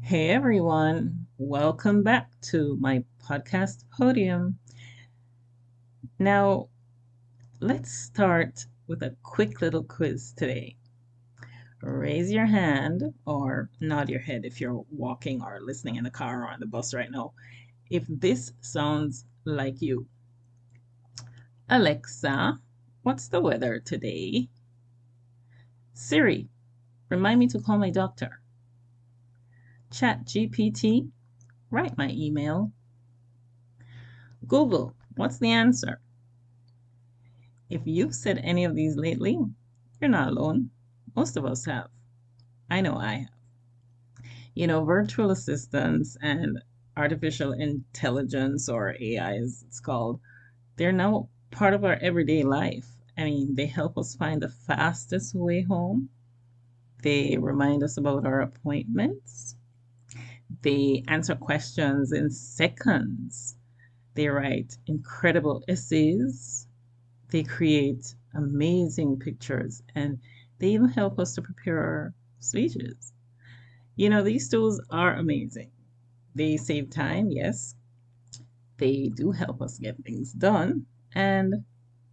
Hey everyone, welcome back to my podcast podium. Now, let's start with a quick little quiz today. Raise your hand or nod your head if you're walking or listening in the car or on the bus right now, if this sounds like you. Alexa, what's the weather today? Siri, remind me to call my doctor. Chat GPT, write my email. Google, what's the answer? If you've said any of these lately, you're not alone. Most of us have. I know I have. Virtual assistants and artificial intelligence, or AI as it's called, they're now part of our everyday life. I mean, they help us find the fastest way home. They remind us about our appointments. They answer questions in seconds. They write incredible essays. They create amazing pictures, and they even help us to prepare our speeches. These tools are amazing. They save time, yes. They do help us get things done, and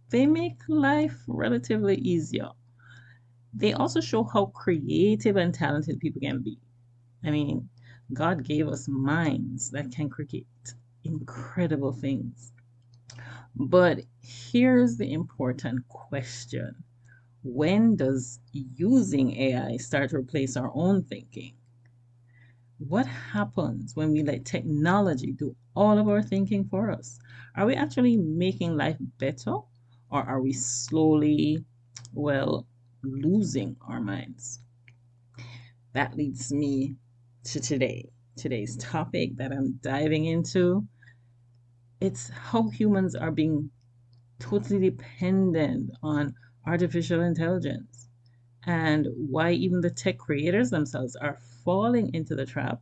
they make life relatively easier. They also show how creative and talented people can be. I mean, God gave us minds that can create incredible things. But here's the important question. When does using AI start to replace our own thinking? What happens when we let technology do all of our thinking for us? Are we actually making life better, or are we slowly, well, losing our minds? That leads me to today's topic that I'm diving into. It's how humans are being totally dependent on artificial intelligence, and why even the tech creators themselves are falling into the trap,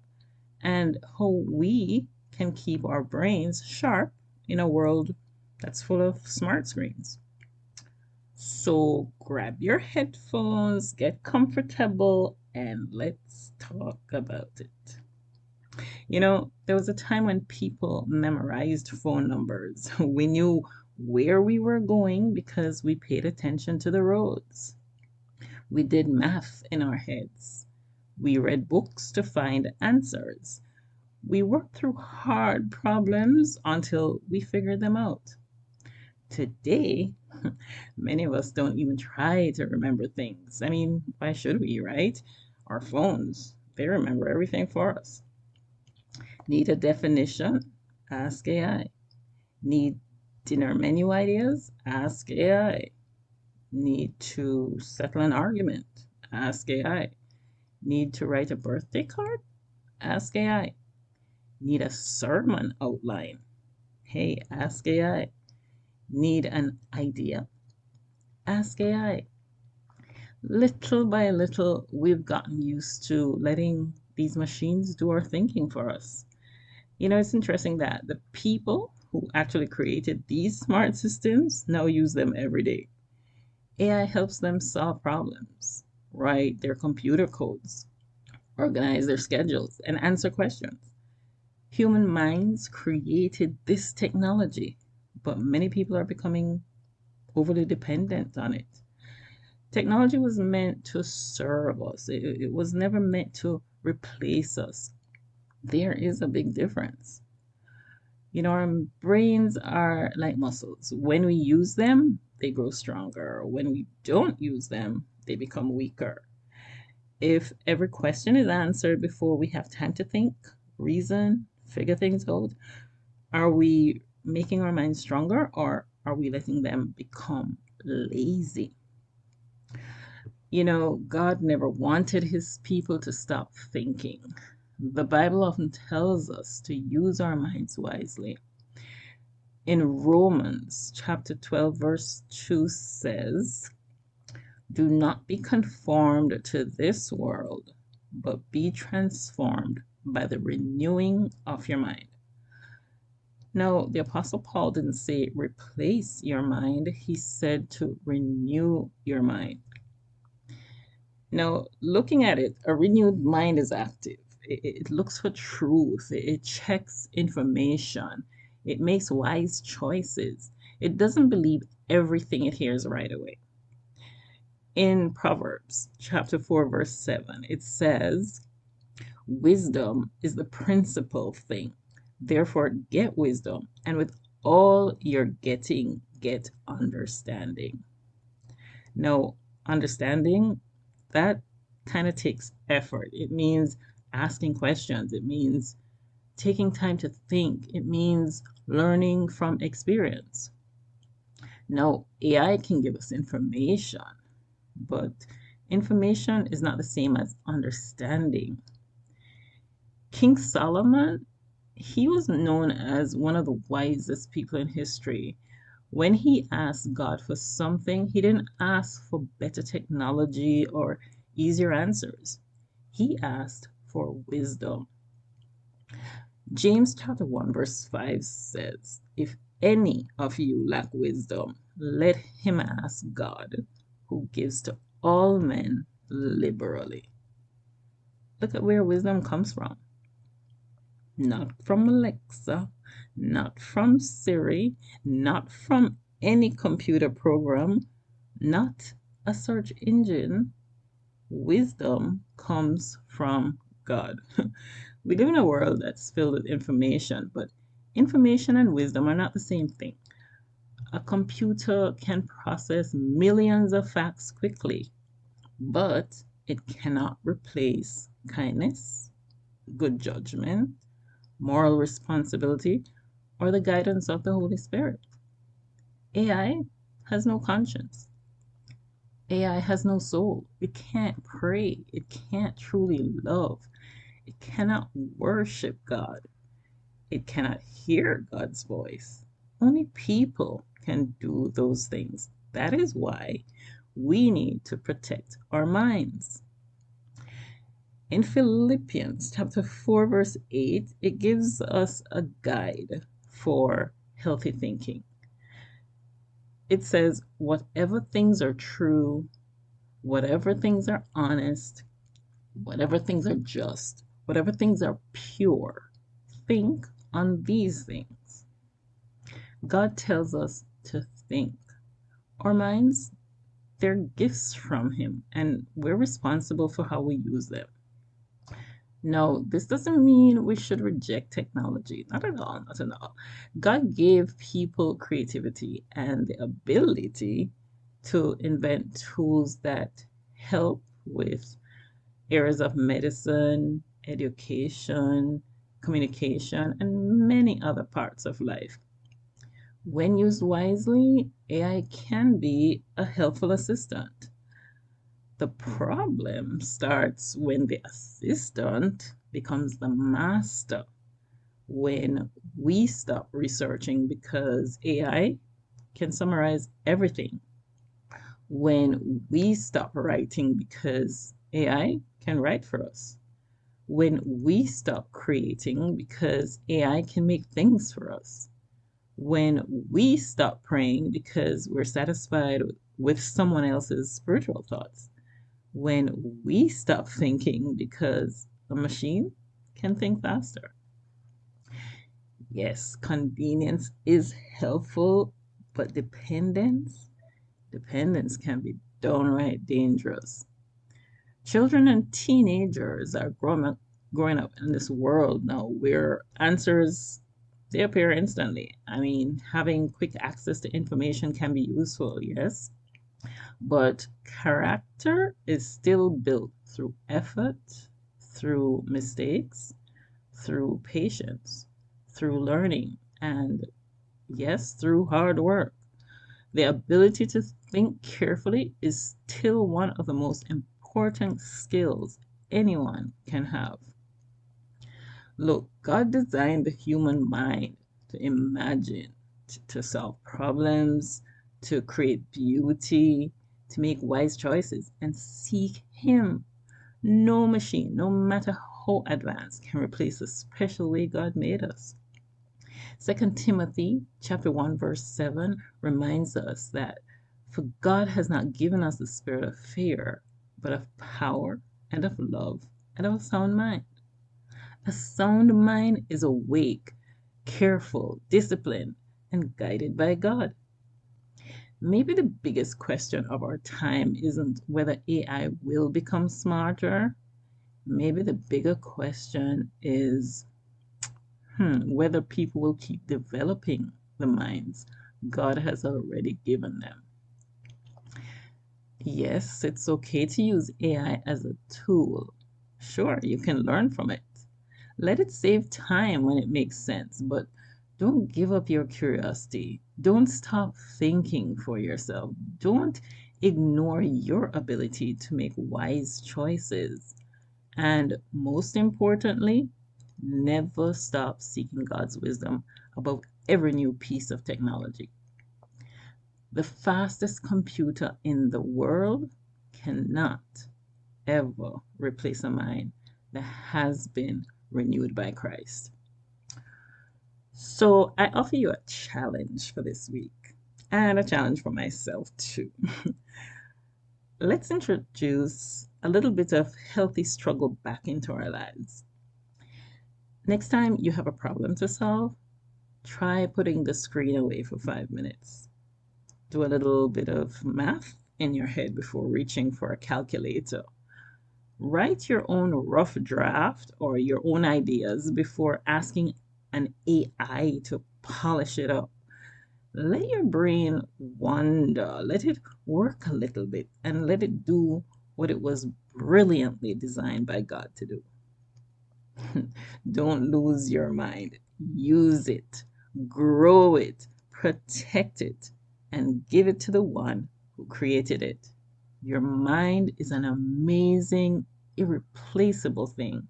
and how we can keep our brains sharp in a world that's full of smart screens. So grab your headphones, get comfortable, and let's talk about it. There was a time when people memorized phone numbers. We knew where we were going because we paid attention to the roads. We did math in our heads. We read books to find answers. We worked through hard problems until we figured them out. Today, many of us don't even try to remember things. I mean, why should we, right? Our phones, they remember everything for us. Need a definition? Ask AI. Need dinner menu ideas? Ask AI. Need to settle an argument? Ask AI. Need to write a birthday card? Ask AI. Need a sermon outline? Hey, ask AI. Need an idea? Ask AI. Little by little, we've gotten used to letting these machines do our thinking for us. It's interesting that the people who actually created these smart systems now use them every day. AI helps them solve problems, write their computer codes, organize their schedules, and answer questions. Human minds created this technology, but many people are becoming overly dependent on it. Technology was meant to serve us, it was never meant to replace us. There is a big difference. Our brains are like muscles. When we use them, they grow stronger. When we don't use them, they become weaker. If every question is answered before we have time to think, reason, figure things out, are we making our minds stronger, or are we letting them become lazy? God never wanted his people to stop thinking. The Bible often tells us to use our minds wisely. In Romans chapter 12, verse 2 says, "Do not be conformed to this world, but be transformed by the renewing of your mind." Now, the Apostle Paul didn't say replace your mind, he said to renew your mind. Now, looking at it, a renewed mind is active. It looks for truth. It checks information. It makes wise choices. It doesn't believe everything it hears right away. In Proverbs chapter 4, verse 7, it says, wisdom is the principal thing. Therefore, get wisdom, and with all you're getting, get understanding. Now, understanding, that kind of takes effort. It means asking questions. It means taking time to think. It means learning from experience. Now, AI can give us information, but information is not the same as understanding. King Solomon, he was known as one of the wisest people in history. When he asked God for something, he didn't ask for better technology or easier answers. He asked for wisdom. James chapter 1 verse 5 says, if any of you lack wisdom, let him ask God, who gives to all men liberally. Look at where wisdom comes from. Not from Alexa, not from Siri, not from any computer program, not a search engine. Wisdom comes from God. We live in a world that's filled with information, but information and wisdom are not the same thing. A computer can process millions of facts quickly, but it cannot replace kindness, good judgment, moral responsibility, or the guidance of the Holy Spirit. AI has no conscience. AI has no soul. It can't pray. It can't truly love. It cannot worship God. It cannot hear God's voice. Only people can do those things. That is why we need to protect our minds. In Philippians chapter 4, verse 8, it gives us a guide for healthy thinking. It says, whatever things are true, whatever things are honest, whatever things are just, whatever things are pure, think on these things. God tells us to think. Our minds, they're gifts from Him, and we're responsible for how we use them. No, this doesn't mean we should reject technology. Not at all, not at all. God gave people creativity and the ability to invent tools that help with areas of medicine, education, communication, and many other parts of life. When used wisely, AI can be a helpful assistant. The problem starts when the assistant becomes the master, when we stop researching because AI can summarize everything, when we stop writing because AI can write for us, when we stop creating because AI can make things for us, when we stop praying because we're satisfied with someone else's spiritual thoughts, when we stop thinking because a machine can think faster. Yes, convenience is helpful, but dependence can be downright dangerous. Children and teenagers are growing up in this world now where answers, they appear instantly. I mean, having quick access to information can be useful, yes, but character is still built through effort, through mistakes, through patience, through learning, and yes, through hard work. The ability to think carefully is still one of the most important skills anyone can have. Look, God designed the human mind to imagine, to solve problems, to create beauty, to make wise choices, and seek Him. No machine, no matter how advanced, can replace the special way God made us. 2 Timothy chapter 1 verse 7 reminds us that for God has not given us the spirit of fear, but of power and of love and of a sound mind. A sound mind is awake, careful, disciplined, and guided by God. Maybe the biggest question of our time isn't whether AI will become smarter. Maybe the bigger question is whether people will keep developing the minds God has already given them. Yes, it's okay to use AI as a tool. Sure, you can learn from it. Let it save time when it makes sense, but don't give up your curiosity. Don't stop thinking for yourself. Don't ignore your ability to make wise choices. And most importantly, never stop seeking God's wisdom about every new piece of technology. The fastest computer in the world cannot ever replace a mind that has been renewed by Christ. So I offer you a challenge for this week and a challenge for myself too. Let's introduce a little bit of healthy struggle back into our lives. Next time you have a problem to solve, try putting the screen away for 5 minutes. Do a little bit of math in your head before reaching for a calculator. Write your own rough draft or your own ideas before asking an AI to polish it up. Let your brain wander, let it work a little bit, and let it do what it was brilliantly designed by God to do. Don't lose your mind. Use it, grow it, protect it, and give it to the one who created it. Your mind is an amazing, irreplaceable thing.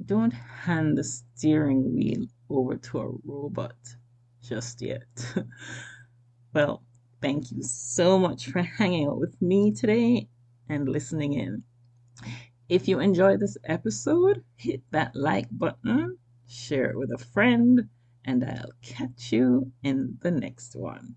Don't hand the steering wheel over to a robot just yet. Well, thank you so much for hanging out with me today and listening in. If you enjoyed this episode, hit that like button, share it with a friend, and I'll catch you in the next one.